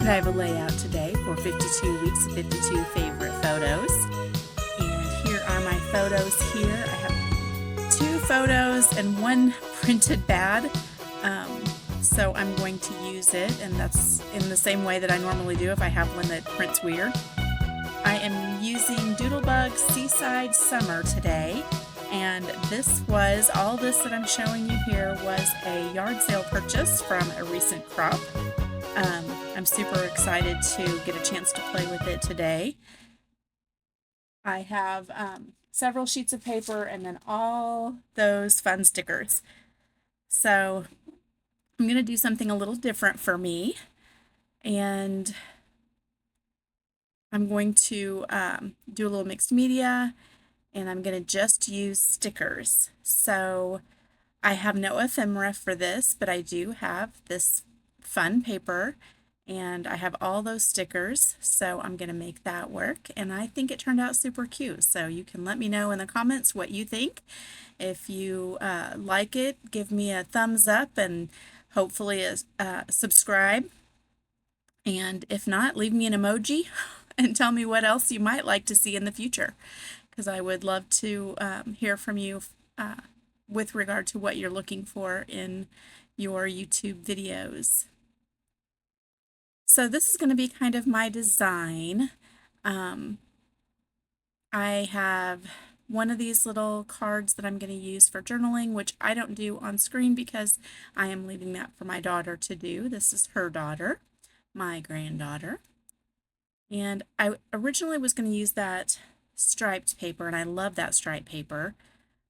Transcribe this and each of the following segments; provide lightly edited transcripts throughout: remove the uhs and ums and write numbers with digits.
And I have a layout today for 52 weeks of 52 favorite photos. And here are my photos here. I have 2 photos and 1 printed bad. So I'm going to use it, and that's in the same way that I normally do if I have one that prints weird. I am using Doodlebug Seaside Summer today, and all this that I'm showing you here was a yard sale purchase from a recent crop. I'm super excited to get a chance to play with it today. I have several sheets of paper and then all those fun stickers. So I'm going to do something a little different for me, and I'm going to do a little mixed media, and I'm going to just use stickers. So I have no ephemera for this, but I do have this fun paper, and I have all those stickers, so I'm going to make that work, and I think it turned out super cute. So you can let me know in the comments what you think. If you like it, give me a thumbs up and hopefully subscribe. And if not, leave me an emoji and tell me what else you might like to see in the future, because I would love to hear from you with regard to what you're looking for in your YouTube videos. So this is going to be kind of my design. I have one of these little cards that I'm going to use for journaling, which I don't do on screen because I am leaving that for my daughter to do. This is her daughter, my granddaughter. And I originally was going to use that striped paper, and I love that striped paper.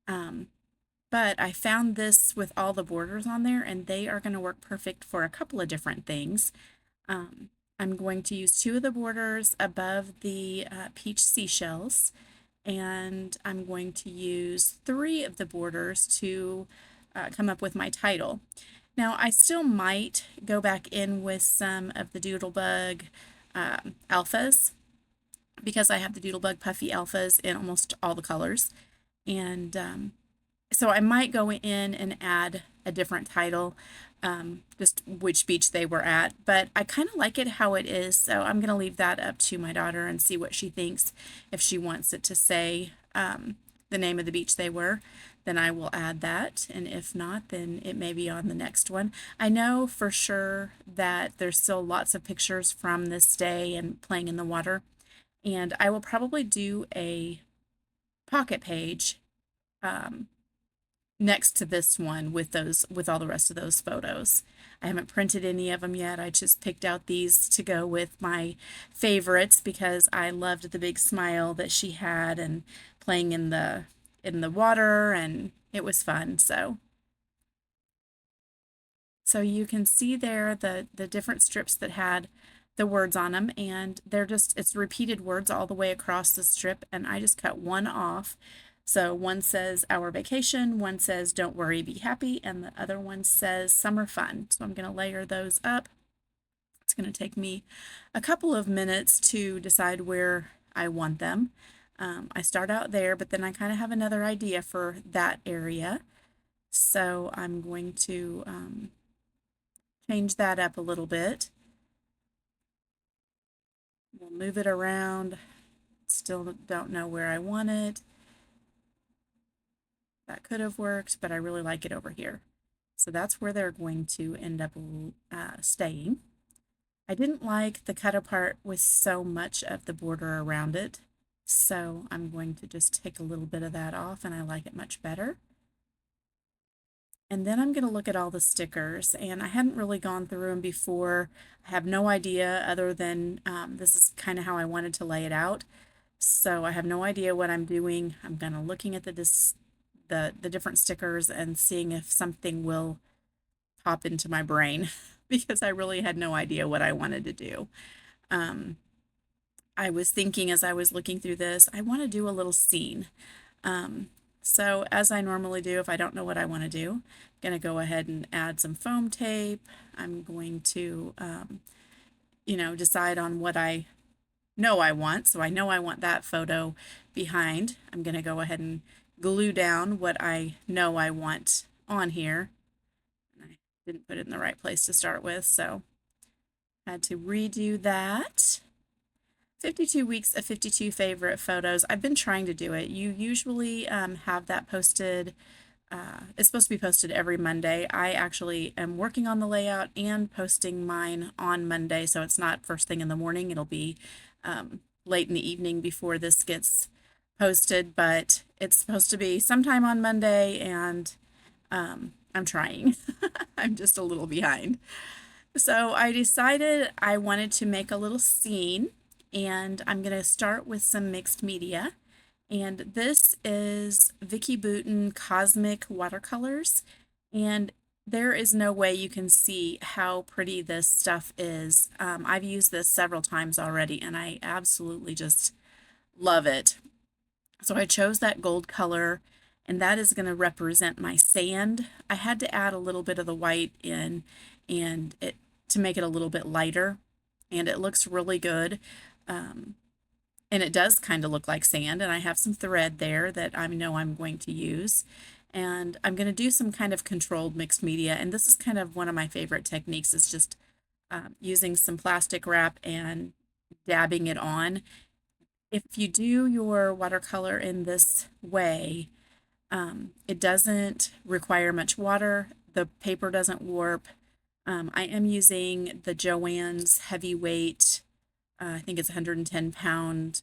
But I found this with all the borders on there, and they are going to work perfect for a couple of different things. I'm going to use 2 of the borders above the peach seashells, and I'm going to use 3 of the borders to come up with my title. Now, I still might go back in with some of the Doodlebug alphas, because I have the Doodlebug Puffy alphas in almost all the colors, and so I might go in and add a different title, just which beach they were at, but I kind of like it how it is, so I'm going to leave that up to my daughter and see what she thinks. If she wants it to say the name of the beach they were, then I will add that, and if not, then it may be on the next one. I know for sure that there's still lots of pictures from this day and playing in the water, and I will probably do a pocket page next to this one with all the rest of those photos. I haven't printed any of them yet. I just picked out these to go with my favorites because I loved the big smile that she had and playing in the water, and it was fun. So you can see there the different strips that had the words on them, and it's repeated words all the way across the strip, and I just cut one off. So one says our vacation, one says don't worry, be happy, and the other one says summer fun. So I'm going to layer those up. It's going to take me a couple of minutes to decide where I want them. I start out there, but then I kind of have another idea for that area. So I'm going to change that up a little bit. We'll move it around. Still don't know where I want it. That could have worked, but I really like it over here. So that's where they're going to end up staying. I didn't like the cut apart with so much of the border around it, so I'm going to just take a little bit of that off, and I like it much better. And then I'm going to look at all the stickers, and I hadn't really gone through them before. I have no idea other than this is kind of how I wanted to lay it out. So I have no idea what I'm doing. I'm kind of looking at the different stickers and seeing if something will pop into my brain because I really had no idea what I wanted to do. I was thinking as I was looking through this, I want to do a little scene. So as I normally do, if I don't know what I want to do, I'm going to go ahead and add some foam tape. I'm going to, decide on what I know I want. So I know I want that photo behind. I'm going to go ahead and glue down what I know I want on here. I didn't put it in the right place to start with, so Had to redo that. 52 weeks of 52 favorite photos. I've been trying to do it. You usually have that posted. It's supposed to be posted every Monday. I actually am working on the layout and posting mine on Monday, so it's not first thing in the morning. It'll be late in the evening before this gets posted, but it's supposed to be sometime on Monday, and I'm trying. I'm just a little behind. So I decided I wanted to make a little scene, and I'm going to start with some mixed media. And this is Vicky Bouton Cosmic Watercolors, and there is no way you can see how pretty this stuff is. I've used this several times already, and I absolutely just love it. So I chose that gold color, and that is going to represent my sand. I had to add a little bit of the white in and it to make it a little bit lighter, and it looks really good. Um, and it does kind of look like sand, and I have some thread there that I know I'm going to use. And I'm going to do some kind of controlled mixed media, and this is kind of one of my favorite techniques is just using some plastic wrap and dabbing it on. If you do your watercolor in this way, it doesn't require much water. The paper doesn't warp. I am using the Joann's heavyweight, I think it's 110-pound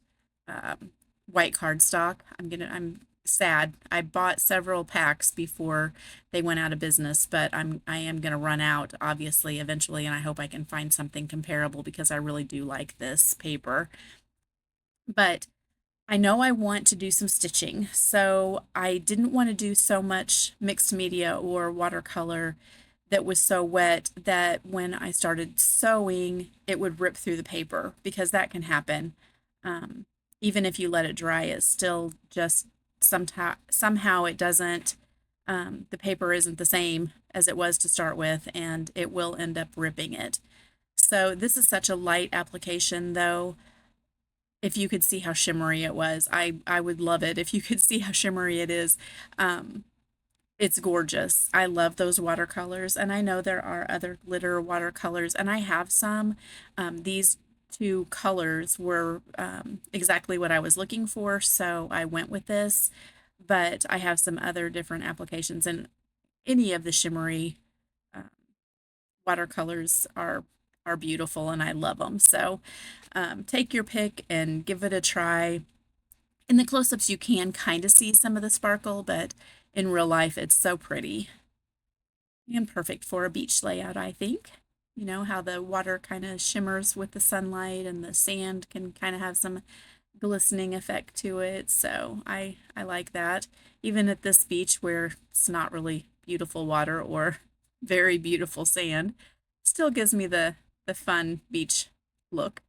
white cardstock. I'm sad. I bought several packs before they went out of business, but I am gonna run out obviously eventually, and I hope I can find something comparable because I really do like this paper. But I know I want to do some stitching, so I didn't want to do so much mixed media or watercolor that was so wet that when I started sewing, it would rip through the paper because that can happen. Um, Even if you let it dry, it still just somehow it doesn't, the paper isn't the same as it was to start with, and it will end up ripping it. So this is such a light application though. If you could see how shimmery it was, I would love it if you could see how shimmery it is. Um, it's gorgeous. I love those watercolors, and I know there are other glitter watercolors, and I have some. These two colors were exactly what I was looking for, so I went with this. But I have some other different applications, and any of the shimmery uh, watercolors are beautiful, and I love them. So take your pick and give it a try. In the close-ups, you can kind of see some of the sparkle, but in real life, it's so pretty and perfect for a beach layout, I think. You know, how the water kind of shimmers with the sunlight and the sand can kind of have some glistening effect to it. So I like that. Even at this beach where it's not really beautiful water or very beautiful sand, still gives me the fun beach look.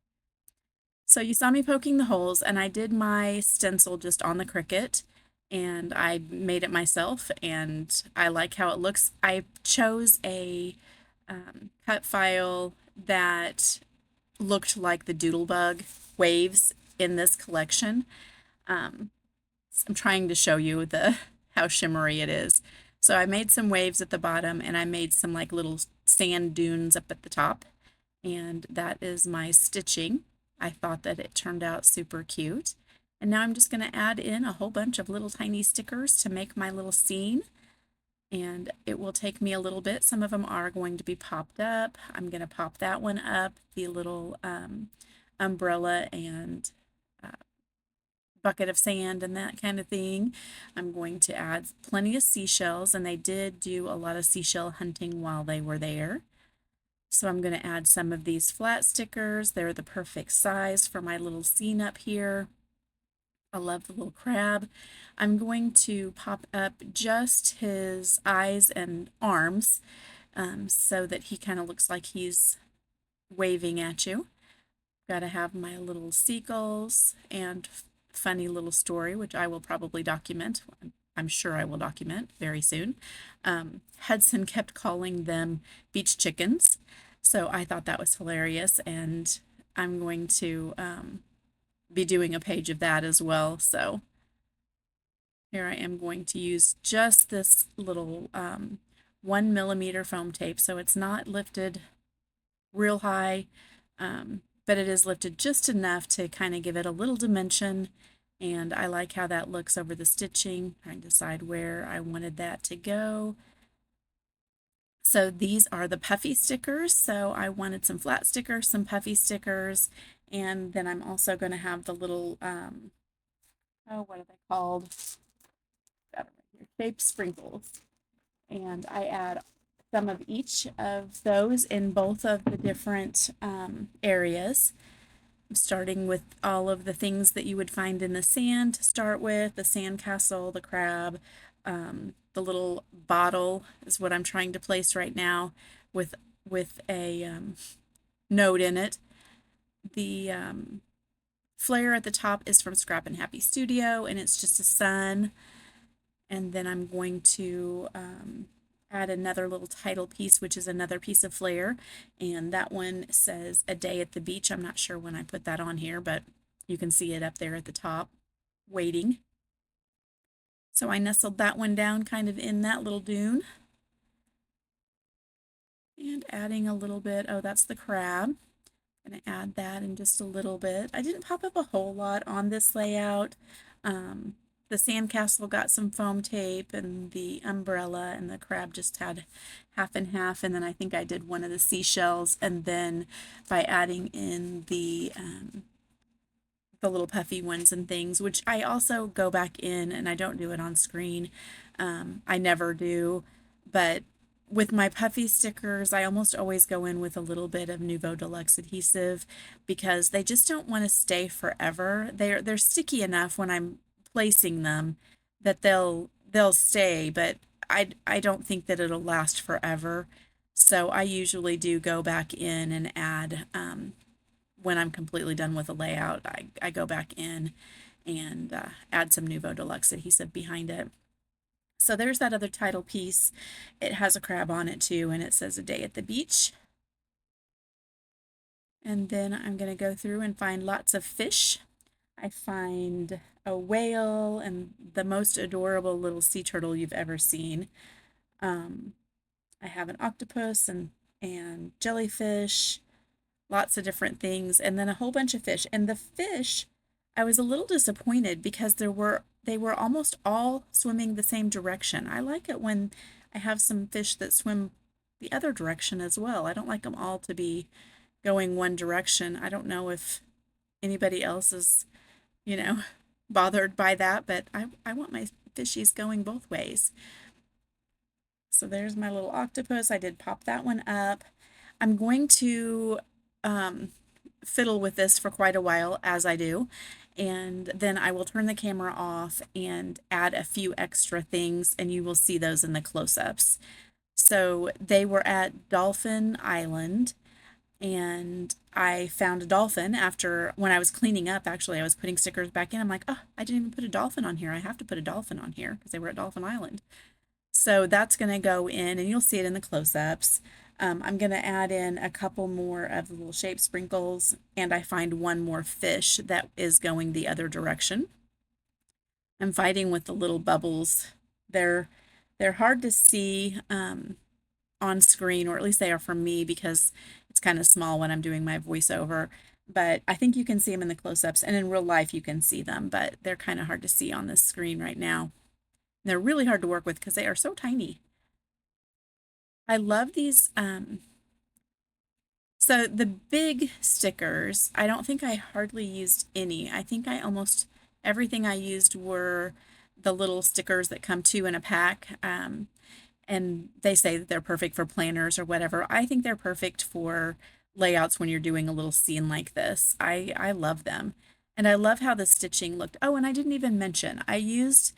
So you saw me poking the holes, and I did my stencil just on the Cricut, and I made it myself, and I like how it looks. I chose a cut file that looked like the Doodlebug waves in this collection. Um, I'm trying to show you the how shimmery it is. So I made some waves at the bottom, and I made some like little sand dunes up at the top, and that is my stitching. I thought that it turned out super cute. And now I'm just going to add in a whole bunch of little tiny stickers to make my little scene. And it will take me a little bit. Some of them are going to be popped up. I'm going to pop that one up, the little umbrella and bucket of sand and that kind of thing. I'm going to add plenty of seashells, and they did do a lot of seashell hunting while they were there. So I'm going to add some of these flat stickers. They're the perfect size for my little scene up here. I love the little crab. I'm going to pop up just his eyes and arms so that he kind of looks like he's waving at you. Got to have my little seagulls and funny little story, which I will probably document. I'm sure I will document very soon. Hudson kept calling them beach chickens, so I thought that was hilarious, and I'm going to be doing a page of that as well. So here I am going to use just this little 1 millimeter foam tape, so it's not lifted real high. But it is lifted just enough to kind of give it a little dimension, and I like how that looks over the stitching, trying to decide where I wanted that to go. So these are the puffy stickers. So I wanted some flat stickers, some puffy stickers, and then I'm also going to have the little, oh, what are they called? Got it right here. Shaped sprinkles. And I add some of each of those in both of the different areas. I'm starting with all of the things that you would find in the sand to start with, the sandcastle, the crab, the little bottle is what I'm trying to place right now with a note in it. The flare at the top is from Scrap and Happy Studio, and it's just a sun. And then I'm going to add another little title piece, which is another piece of flare, and that one says A Day at the Beach. I'm not sure when I put that on here, but you can see it up there at the top, waiting. So I nestled that one down kind of in that little dune. And adding a little bit, oh, that's the crab. I'm going to add that in just a little bit. I didn't pop up a whole lot on this layout. The sandcastle got some foam tape, and the umbrella and the crab just had half and half, and then I think I did one of the seashells, and then by adding in the little puffy ones and things, which I also go back in, and I don't do it on screen. I never do, but with my puffy stickers, I almost always go in with a little bit of Nouveau Deluxe adhesive because they just don't want to stay forever. They're sticky enough when I'm placing them that they'll stay, but I don't think that it'll last forever. So I usually do go back in and add when I'm completely done with a layout. I go back in and add some Nouveau Deluxe adhesive behind it. So there's that other title piece. It has a crab on it too, and it says A Day at the Beach. And then I'm going to go through and find lots of fish. I find a whale and the most adorable little sea turtle you've ever seen. I have an octopus and jellyfish, lots of different things, and then a whole bunch of fish. And the fish, I was a little disappointed because they were almost all swimming the same direction. I like it when I have some fish that swim the other direction as well. I don't like them all to be going one direction. I don't know if anybody else is, bothered by that, but I want my fishies going both ways. So there's my little octopus. I did pop that one up. I'm going to fiddle with this for quite a while, as I do, and then I will turn the camera off and add a few extra things, and you will see those in the close-ups. So they were at Dolphin Island, and I found a dolphin when I was cleaning up. Actually, I was putting stickers back in. I'm like, oh, I didn't even put a dolphin on here. I have to put a dolphin on here because they were at Dolphin Island. So that's going to go in, and you'll see it in the close-ups. I'm going to add in a couple more of the little shape sprinkles, and I find one more fish that is going the other direction. I'm fighting with the little bubbles. They're hard to see on screen, or at least they are for me because it's kind of small when I'm doing my voiceover. But I think you can see them in the close-ups, and in real life you can see them, but they're kind of hard to see on this screen right now. They're really hard to work with because they are so tiny. I love these. So the big stickers, I don't think I hardly used any. I think almost everything I used were the little stickers that come two in a pack. And they say that they're perfect for planners or whatever. I think they're perfect for layouts when you're doing a little scene like this. I love them. And I love how the stitching looked. Oh, and I didn't even mention, I used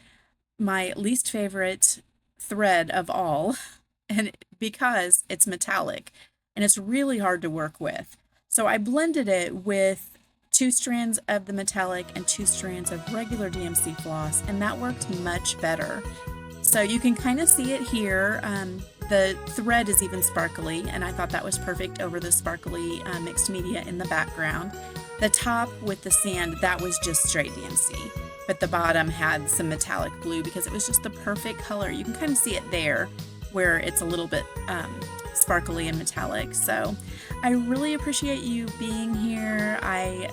my least favorite thread of all, and because it's metallic and it's really hard to work with. So I blended it with 2 strands of the metallic and 2 strands of regular DMC floss, and that worked much better. So you can kind of see it here. The thread is even sparkly, and I thought that was perfect over the sparkly mixed media in the background. The top with the sand, that was just straight DMC, but the bottom had some metallic blue because it was just the perfect color. You can kind of see it there where it's a little bit sparkly and metallic. So I really appreciate you being here. I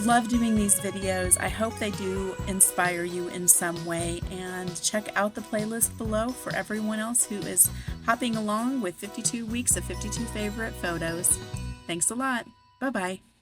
love doing these videos. I hope they do inspire you in some way, and check out the playlist below for everyone else who is hopping along with 52 weeks of 52 favorite photos. Thanks a lot. Bye-bye.